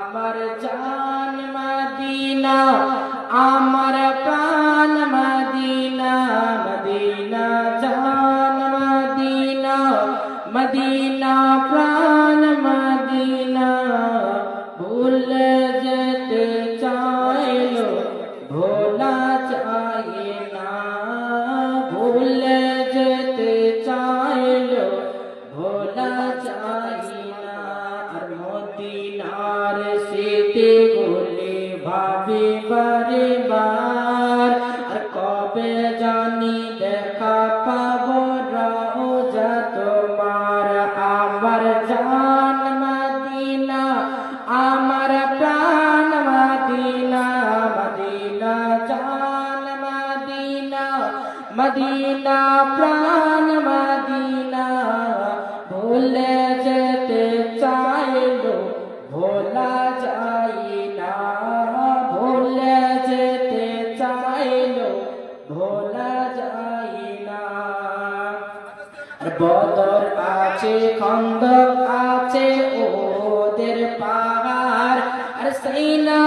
আমার জান মদিনা, আমার প্রাণ মদিনা, মদিনা জান মদিনা, মদিনা প্রাণ মদিনা। ভুলে যেতে চাইলো ভোলা চাই না, ভুলে যেতে চাইলো ভোলা চাই না। আর মদিনার স্মৃতি গুলি ভাবি বারে বার, আর কবে জানি দেখা পাবো রওজা তোমার। আমার জান মদিনা, আমার প্রাণ মদিনা, মদিনা জান মদিনা, মদিনা প্রাণ মদিনা। ভুলে যেতে চাইলো ভোলা যায় না, ভুলে যেতে চাইলো ভোলা যায় না। বদর আছে, খন্দক আছে, ওদের পাহাড়, আর সেই না